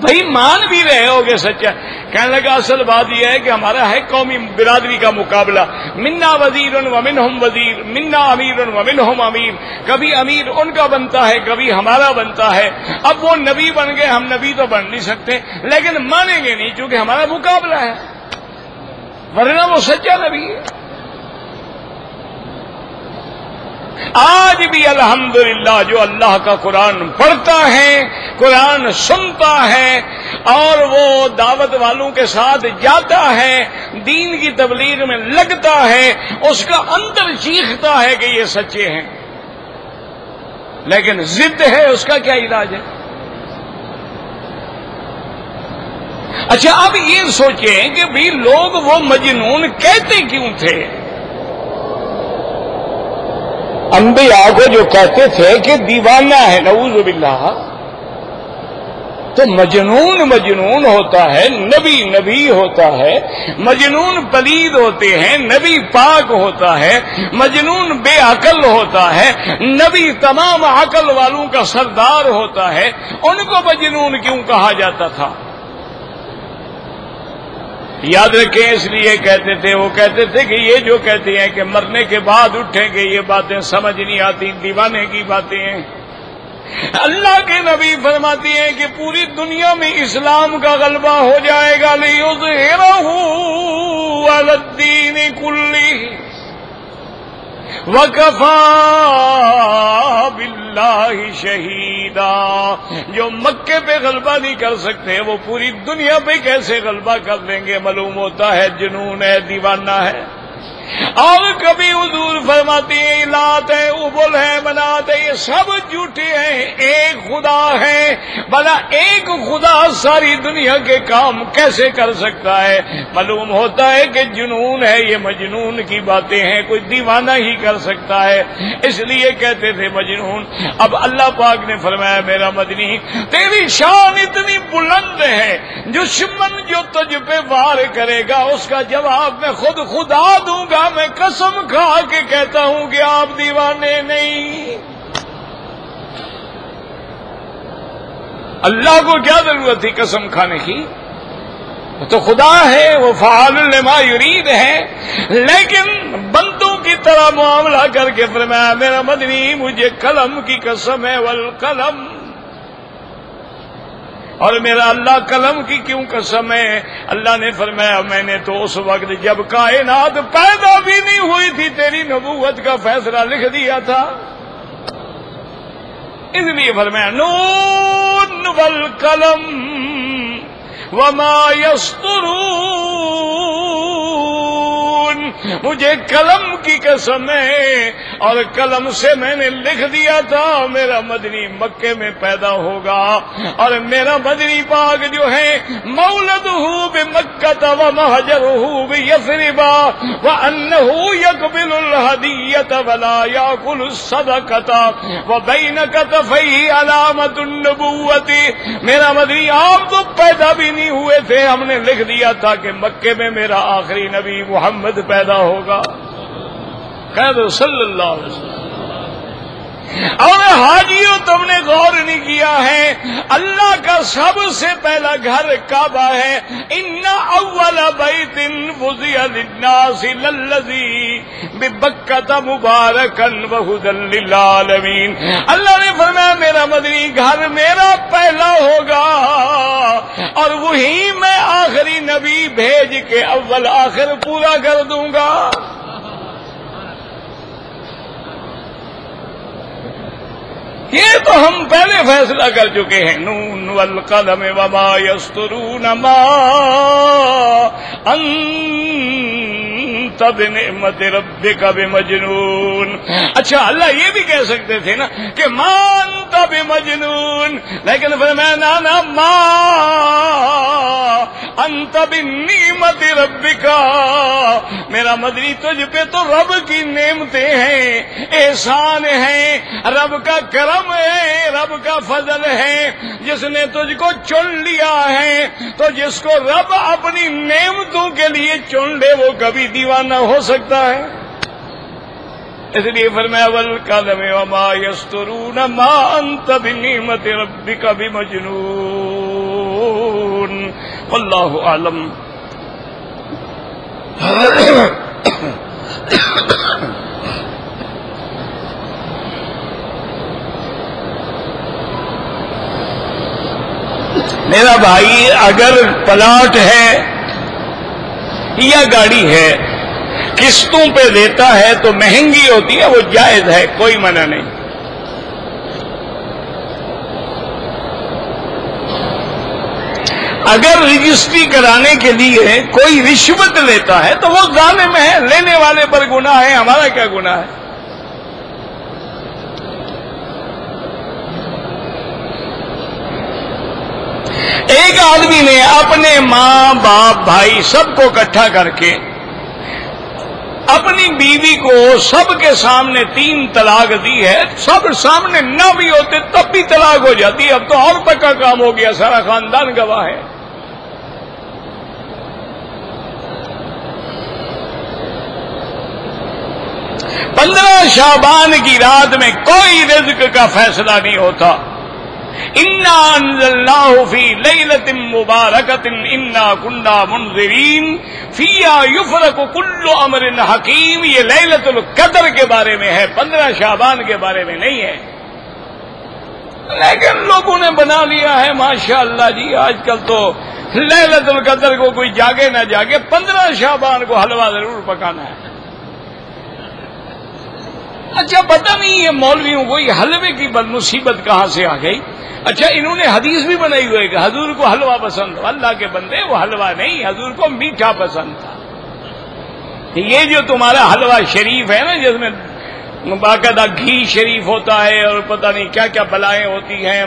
بھائی مان بھی رہے ہو کہ سچا. کہنے لگا اصل بات یہ ہے کہ ہمارا ہے قومی برادری کا مقابلہ، منا وزیر و منہم وزیر، منا امیر و منہم امیر. کبھی امیر ان کا بنتا ہے، کبھی ہمارا بنتا ہے. اب وہ نبی بن گئے، ہم نبی تو بن نہیں سکتے، لیکن مانیں گے نہیں چونکہ ہمارا مقابلہ ہے، ورنہ وہ سچا نبی ہے. آج بھی الحمدللہ جو اللہ کا قرآن پڑھتا ہے، قرآن سنتا ہے اور وہ دعوت والوں کے ساتھ جاتا ہے، دین کی تبلیغ میں لگتا ہے، اس کا اندر چیختا ہے کہ یہ سچے ہیں، لیکن ضد ہے، اس کا کیا علاج ہے؟ اچھا اب یہ سوچیں کہ بھی لوگ وہ مجنون کہتے کیوں تھے؟ انبیاء کو جو کہتے تھے کہ دیوانہ ہے، نعوذ باللہ، تو مجنون مجنون ہوتا ہے، نبی نبی ہوتا ہے. مجنون پلید ہوتے ہیں، نبی پاک ہوتا ہے. مجنون بے عقل ہوتا ہے، نبی تمام عقل والوں کا سردار ہوتا ہے. ان کو مجنون کیوں کہا جاتا تھا؟ یاد رکھیں، اس لیے کہتے تھے، وہ کہتے تھے کہ یہ جو کہتے ہیں کہ مرنے کے بعد اٹھیں گے، یہ باتیں سمجھ نہیں آتی، دیوانے کی باتیں ہیں. اللہ کے نبی فرماتے ہیں کہ پوری دنیا میں اسلام کا غلبہ ہو جائے گا، لِيُظْهِرَهُ عَلَى الدِّينِ كُلِّهِ وَكَفَى بِاللَّهِ شَهِيدًا. جو مکے پہ غلبہ نہیں کر سکتے وہ پوری دنیا پہ کیسے غلبہ کر لیں گے؟ معلوم ہوتا ہے جنون ہے، دیوانہ ہے. اور کبھی حضور فرماتے ہیں لات ہے، ابل ہے، منات ہے، یہ سب جھوٹے ہیں، ایک خدا ہے. بھلا ایک خدا ساری دنیا کے کام کیسے کر سکتا ہے؟ معلوم ہوتا ہے کہ جنون ہے، یہ مجنون کی باتیں ہیں، کوئی دیوانہ ہی کر سکتا ہے، اس لیے کہتے تھے مجنون. اب اللہ پاک نے فرمایا میرا مدنی تیری شان اتنی بلند ہے، دشمن جو تجھ پہ وار کرے گا اس کا جواب میں خود خدا دوں گا. میں قسم کھا کے کہتا ہوں کہ آپ دیوانے نہیں. اللہ کو کیا ضرورت تھی قسم کھانے کی؟ تو خدا ہے، وہ فعال لما یرید ہے، لیکن بندوں کی طرح معاملہ کر کے فرمایا میرا مدنی مجھے قلم کی قسم ہے، والقلم، اور میرا اللہ قلم کی کیوں قسم ہے؟ اللہ نے فرمایا میں نے تو اس وقت جب کائنات پیدا بھی نہیں ہوئی تھی تیری نبوت کا فیصلہ لکھ دیا تھا، اس لیے فرمایا نون والقلم وما یسطرون، مجھے قلم کی قسم ہے اور قلم سے میں نے لکھ دیا تھا میرا مدنی مکے میں پیدا ہوگا، اور میرا مدنی پاک جو ہے مولدہ بمکہ ومہجرہ بیثرب وانہ یقبل الہدیۃ ولا یاکل الصدقۃ وبین کتفیہ علامۃ النبوۃ، میرا مدنی آپ تو پیدا بھی نہیں ہوئے تھے، ہم نے لکھ دیا تھا کہ مکے میں میرا آخری نبی محمد پیدا ہوگا، کہہ دو صلی اللہ علیہ وسلم۔ اور حاجیوں تم نے غور نہیں کیا ہے، اللہ کا سب سے پہلا گھر کعبہ ہے، ان اول بیت وضع للناس للذی ببکۃ مبارکا وہدی للعالمین، اللہ نے فرمایا میرا مدنی گھر میرا پہلا ہوگا اور وہی میں آخری نبی بھیج کے اول آخر پورا کر دوں گا۔ یہ تو ہم پہلے فیصلہ کر چکے ہیں، نون والقلم وما یسطرون ما انت بنعمت ربک بمجنون۔ اچھا اللہ یہ بھی کہہ سکتے تھے نا کہ ما انت بمجنون، لیکن فرمایا نا ما انت بنعمت ربک، میرا مدنی تجھ پہ تو رب کی نعمتیں ہیں، احسان ہیں، رب کا کرم ہے، رب کا فضل ہے، جس نے تجھ کو چن لیا ہے، تو جس کو رب اپنی نعمتوں کے لیے چن لے وہ کبھی دیوانہ ہو سکتا ہے؟ اس لیے فرمایا والقلم وما یسطرون ما انت بنعمت ربک بمجنون، واللہ اعلم۔ میرا بھائی اگر پلاٹ ہے یا گاڑی ہے قسطوں پہ دیتا ہے تو مہنگی ہوتی ہے، وہ جائز ہے، کوئی منع نہیں۔ اگر رجسٹری کرانے کے لیے کوئی رشوت لیتا ہے تو وہ ظالم ہے، لینے والے پر گناہ ہے، ہمارا کیا گناہ ہے؟ ایک آدمی نے اپنے ماں باپ بھائی سب کو اکٹھا کر کے اپنی بیوی کو سب کے سامنے 3 طلاق دی ہے، سب سامنے نہ بھی ہوتے تب بھی طلاق ہو جاتی ہے، اب تو اور پکا کام ہو گیا، سارا خاندان گواہ ہے۔ پندرہ شعبان کی رات میں کوئی رزق کا فیصلہ نہیں ہوتا، انا انزلناہ فی لیلۃ مبارکۃ انا کنا منذرین فیہا یفرق کل امر حکیم، یہ لیلۃ القدر کے بارے میں ہے، 15 شعبان کے بارے میں نہیں ہے۔ لیکن لوگوں نے بنا لیا ہے ماشاءاللہ جی، آج کل تو لیلۃ القدر کو کوئی جاگے نہ جاگے 15 شعبان کو حلوہ ضرور پکانا ہے۔ اچھا پتہ نہیں یہ مولویوں کو یہ حلوے کی بد مصیبت کہاں سے آ گئی۔ اچھا انہوں نے حدیث بھی بنائی ہوئی کہ حضور کو حلوہ پسند ہو، اللہ کے بندے وہ حلوہ نہیں، حضور کو میٹھا پسند تھا۔ یہ جو تمہارا حلوہ شریف ہے نا جس میں باقاعدہ گھی شریف ہوتا ہے اور پتہ نہیں کیا کیا بلائیں ہوتی ہیں،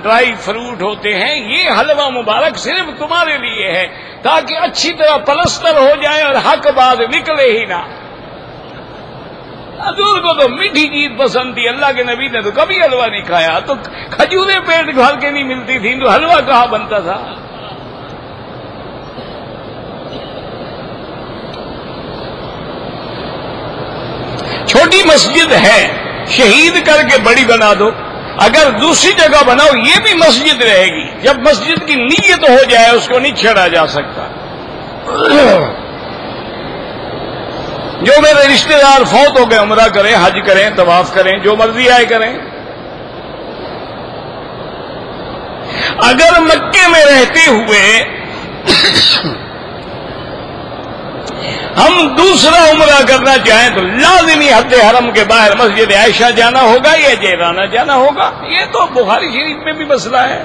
ڈرائی فروٹ ہوتے ہیں، یہ حلوہ مبارک صرف تمہارے لیے ہے تاکہ اچھی طرح پلستر ہو جائے اور حق بات نکلے ہی نہ۔ حضور کو تو میٹھی چیز پسند تھی، اللہ کے نبی نے تو کبھی حلوہ نہیں کھایا، تو کھجوریں پیٹ بھر کے نہیں ملتی تھیں تو حلوہ کہاں بنتا تھا؟ چھوٹی مسجد ہے، شہید کر کے بڑی بنا دو، اگر دوسری جگہ بناؤ یہ بھی مسجد رہے گی. جب مسجد کی نیت ہو جائے اس کو نہیں چھیڑا جا سکتا. جو میرے رشتہ دار فوت ہو گئے عمرہ کریں، حج کریں، طواف کریں، جو مرضی آئے کریں. اگر مکے میں رہتے ہوئے ہم دوسرا عمرہ کرنا چاہیں تو لازمی حد حرم کے باہر مسجد عائشہ جانا ہوگا یا جیرانہ جانا ہوگا. یہ تو بخاری شریف میں بھی مسئلہ ہے.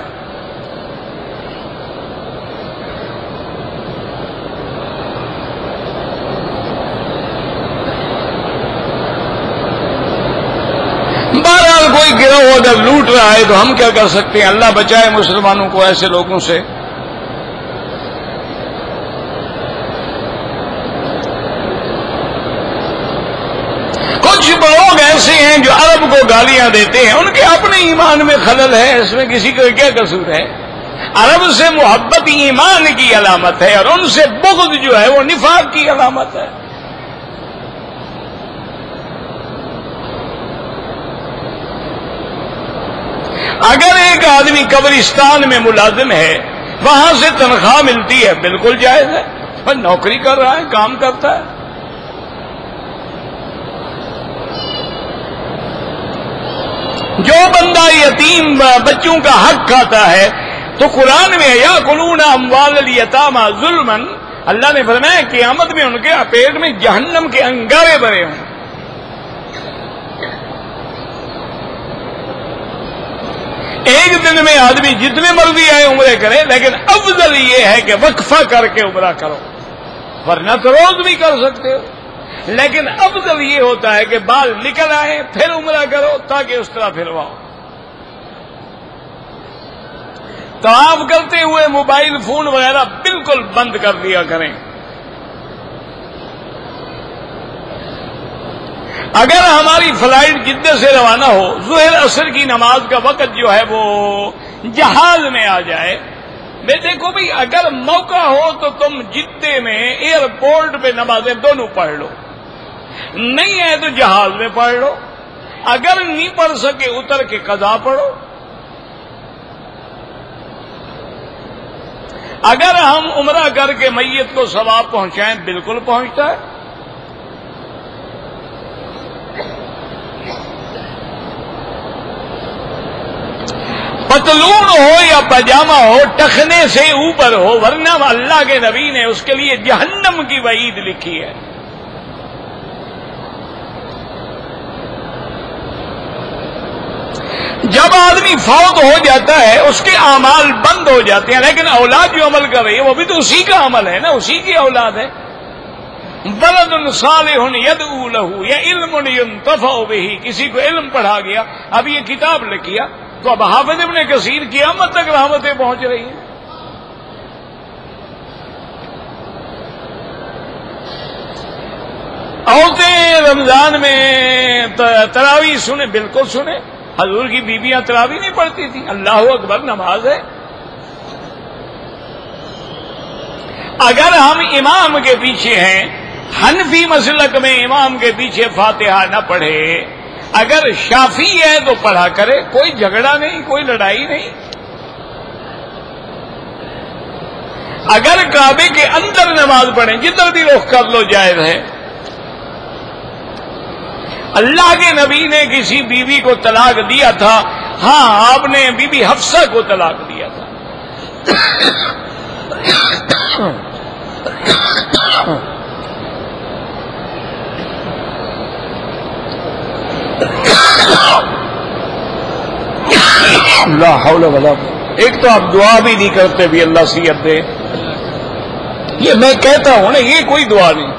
بہرحال کوئی گروہ اگر لوٹ رہا ہے تو ہم کیا کر سکتے ہیں؟ اللہ بچائے مسلمانوں کو ایسے لوگوں سے. کچھ لوگ ایسے ہیں جو عرب کو گالیاں دیتے ہیں، ان کے اپنے ایمان میں خلل ہے، اس میں کسی کا کیا قصور ہے؟ عرب سے محبت ایمان کی علامت ہے اور ان سے بغض جو ہے وہ نفاق کی علامت ہے. اگر ایک آدمی قبرستان میں ملازم ہے، وہاں سے تنخواہ ملتی ہے، بالکل جائز ہے، پر نوکری کر رہا ہے، کام کرتا ہے. جو بندہ یتیم بچوں کا حق کھاتا ہے تو قرآن میں یاکلون اموال الیتامی ظلما، اللہ نے فرمایا قیامت میں ان کے پیٹ میں جہنم کے انگارے بھرے ہوں. ایک دن میں آدمی جتنے مرضی آئے عمرے کرے، لیکن افضل یہ ہے کہ وقفہ کر کے عمرہ کرو، ورنہ تو روز بھی کر سکتے ہو. لیکن افضل یہ ہوتا ہے کہ بال نکل آئے پھر عمرہ کرو تاکہ اس طرح پھرواؤ. طواف کرتے ہوئے موبائل فون وغیرہ بالکل بند کر دیا کریں. اگر ہماری فلائٹ جدہ سے روانہ ہو، ظہر عصر کی نماز کا وقت جو ہے وہ جہاز میں آ جائے، میں دیکھو بھئی اگر موقع ہو تو تم جدے میں ایئرپورٹ پہ نمازیں دونوں پڑھ لو، نہیں ہے تو جہاز میں پڑھ لو. اگر نہیں پڑھ سکے اتر کے قضا پڑھو. اگر ہم عمرہ کر کے میت کو ثواب پہنچائیں، بالکل پہنچتا ہے. پتلون ہو یا پاجامہ ہو، ٹخنے سے اوپر ہو، ورنہ اللہ کے نبی نے اس کے لیے جہنم کی وعید لکھی ہے. جب آدمی فوت ہو جاتا ہے اس کے اعمال بند ہو جاتے ہیں، لیکن اولاد جو عمل کر رہی ہے وہ بھی تو اسی کا عمل ہے نا، اسی کی اولاد ہے. ولد صالح یدعو لہ یا علم ینتفع بہ، کسی کو علم پڑھا گیا، اب یہ کتاب لکھی تو اب حافظ ابن کثیر قیامت تک رحمتیں پہنچ رہی ہیں. عورتیں رمضان میں تراویح سنیں، بالکل سنیں. حضور کی بیویاں تراویح نہیں پڑھتی تھیں. اللہ اکبر نماز ہے. اگر ہم امام کے پیچھے ہیں، حنفی مسلک میں امام کے پیچھے فاتحہ نہ پڑھے، اگر شافعی ہے تو پڑھا کرے، کوئی جھگڑا نہیں، کوئی لڑائی نہیں. اگر کعبے کے اندر نماز پڑھیں، جدھر بھی رخ کر لو جائز ہے. اللہ کے نبی نے کسی بیوی کو طلاق دیا تھا، ہاں آپ نے بی بی حفصہ کو طلاق دیا تھا. لا حول ولا قوة. ایک تو آپ دعا بھی نہیں کرتے بھی اللہ صحت دے. یہ میں کہتا ہوں نا، یہ کوئی دعا نہیں.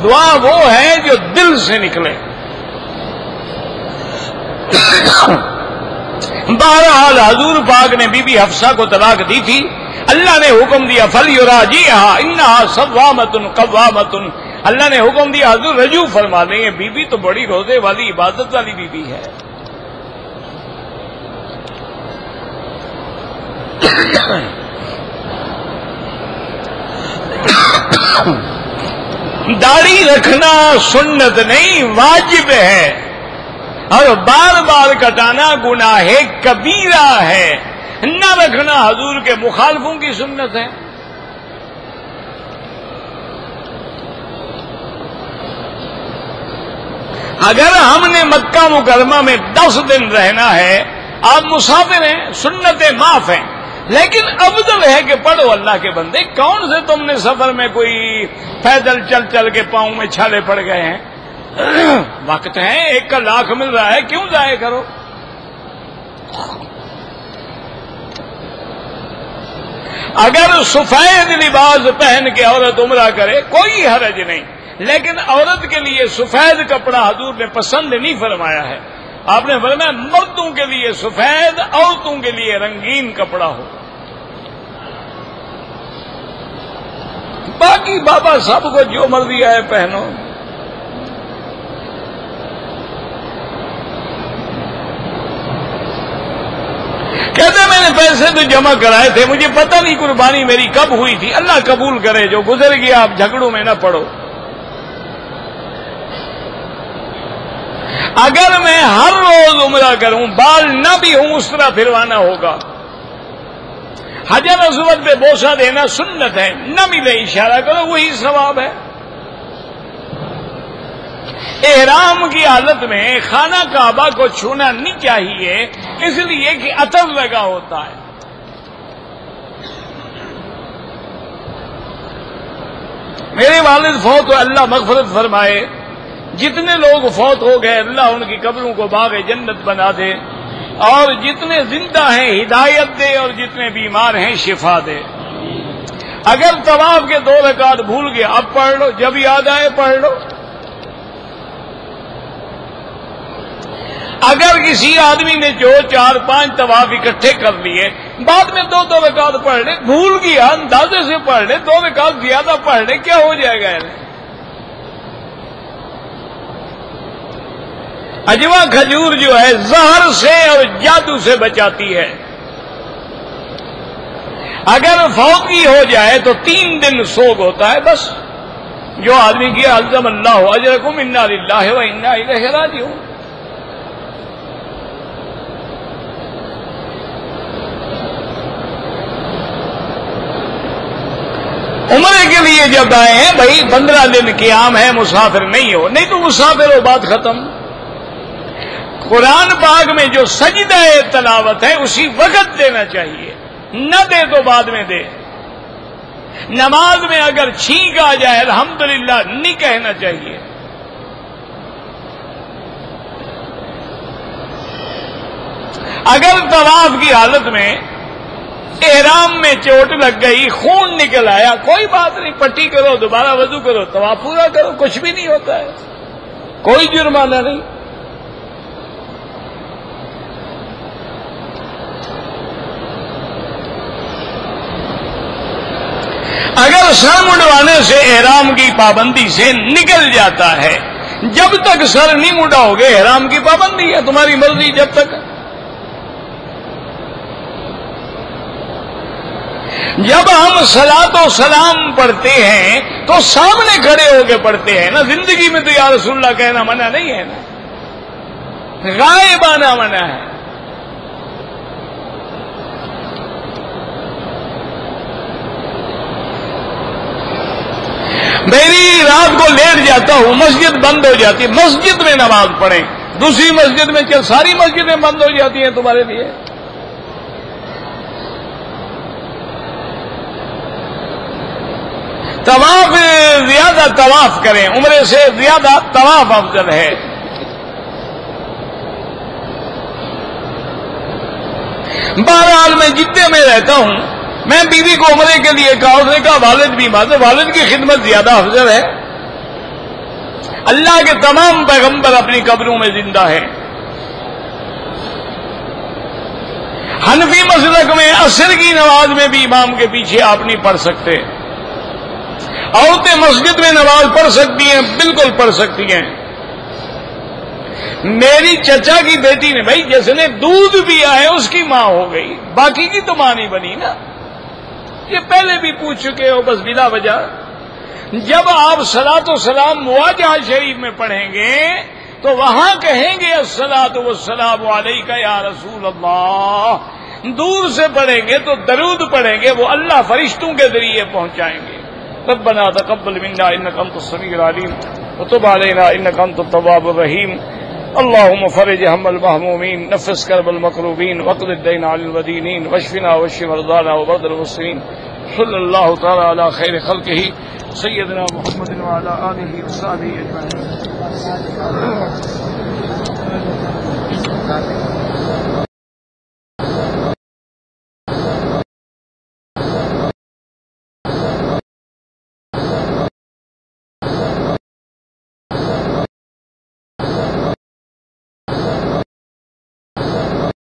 دعا وہ ہے جو دل سے نکلے. بہرحال حضور پاک نے بی بی حفصہ کو طلاق دی تھی. اللہ نے حکم دیا فلیراجعھا انھا صوامۃ قوامۃ. اللہ نے حکم دیا حضور رجوع فرما دیں. یہ بی بی تو بڑی روزے والی عبادت والی بی بی ہے. داڑھی رکھنا سنت نہیں، واجب ہے. اور بار بار کٹانا گناہ کبیرہ ہے، نہ رکھنا حضور کے مخالفوں کی سنت ہے۔ اگر ہم نے مکہ مکرمہ میں 10 دن رہنا ہے، آپ مسافر ہیں، سنتیں معاف ہیں، لیکن افضل ہے کہ پڑھو اللہ کے بندے، کون سے تم نے سفر میں کوئی پیدل چل چل کے پاؤں میں چھالے پڑ گئے ہیں؟ وقت ہے، 1 کا لاکھ مل رہا ہے، کیوں ضائع کرو؟ اگر سفید لباس پہن کے عورت عمرہ کرے کوئی حرج نہیں، لیکن عورت کے لیے سفید کپڑا حضور نے پسند نہیں فرمایا ہے۔ آپ نے فرمایا مردوں کے لیے سفید، عورتوں کے لیے رنگین کپڑا ہو۔ باقی بابا سب کو جو مرضی آئے پہنو۔ کہتے میں نے پیسے تو جمع کرائے تھے، مجھے پتہ نہیں قربانی میری کب ہوئی تھی، اللہ قبول کرے، جو گزر گیا آپ جھگڑوں میں نہ پڑو۔ اگر میں ہر روز عمرہ کروں، بال نہ بھی ہوں، اس طرح پھروانا ہوگا۔ حجر اسود پہ بوسہ دینا سنت ہے، نہ ملے اشارہ کرو، وہی ثواب ہے۔ احرام کی حالت میں خانہ کعبہ کو چھونا نہیں چاہیے، اس لیے کہ عطر لگا ہوتا ہے۔ میرے والد فوت، اللہ مغفرت فرمائے، جتنے لوگ فوت ہو گئے اللہ ان کی قبروں کو باغ جنت بنا دے، اور جتنے زندہ ہیں ہدایت دے، اور جتنے بیمار ہیں شفا دے۔ اگر طواف کے 2 رکعت بھول گیا، اب پڑھ لو، جب یاد آئے پڑھ لو۔ اگر کسی آدمی نے جو 4-5 طواف اکٹھے کر لیے، بعد میں 2 رکعت پڑھ لے، بھول گیا اندازے سے پڑھ لے، 2 رکعت زیادہ پڑھ لے، کیا ہو جائے گا؟ اجوا کھجور جو ہے زہر سے اور جادو سے بچاتی ہے۔ اگر فوتی ہو جائے تو 3 دن سوگ ہوتا ہے، بس جو آدمی کیا عظم اللہ اجرکم انا للہ و انا الیہ راجعون۔ عمرے کے لیے جب آئے ہیں بھائی 15 دن قیام ہے، مسافر نہیں ہو، نہیں تو مسافر ہو، بات ختم۔ قرآن پاک میں جو سجدہ تلاوت ہے اسی وقت دینا چاہیے، نہ دے تو بعد میں دے۔ نماز میں اگر چھینک آ جائے الحمدللہ نہیں کہنا چاہیے۔ اگر طواف کی حالت میں احرام میں چوٹ لگ گئی، خون نکل آیا، کوئی بات نہیں، پٹی کرو، دوبارہ وضو کرو، طواف پورا کرو، کچھ بھی نہیں ہوتا ہے، کوئی جرمانہ نہیں۔ اگر سر منڈوانے سے احرام کی پابندی سے نکل جاتا ہے، جب تک سر نہیں منڈاؤ گے احرام کی پابندی ہے، تمہاری مرضی جب تک۔ جب ہم صلاۃ و سلام پڑھتے ہیں تو سامنے کھڑے ہو کے پڑھتے ہیں نا، زندگی میں تو یا رسول اللہ کہنا منع نہیں ہے نا، غائبانہ منع ہے۔ میری رات کو لیٹ جاتا ہوں، مسجد بند ہو جاتی ہے، مسجد میں نماز پڑھیں، دوسری مسجد میں چل، ساری مسجدیں بند ہو جاتی ہیں تمہارے لیے۔ طواف زیادہ طواف کریں، عمرے سے زیادہ طواف افضل ہے۔ بہرحال میں جدے میں رہتا ہوں، میں بیوی کو عمرے کے لیے کہا، اس نے کہا والد بیمار ہے، والد کی خدمت زیادہ افضل ہے۔ اللہ کے تمام پیغمبر اپنی قبروں میں زندہ ہیں۔ حنفی مسلک میں عصر کی نماز میں بھی امام کے پیچھے آپ نہیں پڑھ سکتے، عورتیں مسجد میں نماز پڑھ سکتی ہیں، بالکل پڑھ سکتی ہیں۔ میری چچا کی بیٹی نے، بھائی جس نے دودھ پیا ہے اس کی ماں ہو گئی، باقی کی تو ماں نہیں بنی نا، یہ پہلے بھی پوچھ چکے ہو، بس بلا وجہ۔ جب آپ صلاۃ و سلام مواجہ شریف میں پڑھیں گے تو وہاں کہیں گے الصلاۃ والسلام علیک یا رسول اللہ. دور سے پڑھیں گے تو درود پڑھیں گے، وہ اللہ فرشتوں کے ذریعے پہنچائیں گے. ربنا تقبل منا انك انت السميع العليم وتب علينا انك انت التواب الرحيم. اللهم فرج هم المهمومين، نفس كرب المكروبين، واقض الدين عن المدينين، واشفنا واشف مرضانا ومرضى المسلمين. صلى الله تعالى على خير خلقه سيدنا محمد وعلى آله وصحبه أجمعين.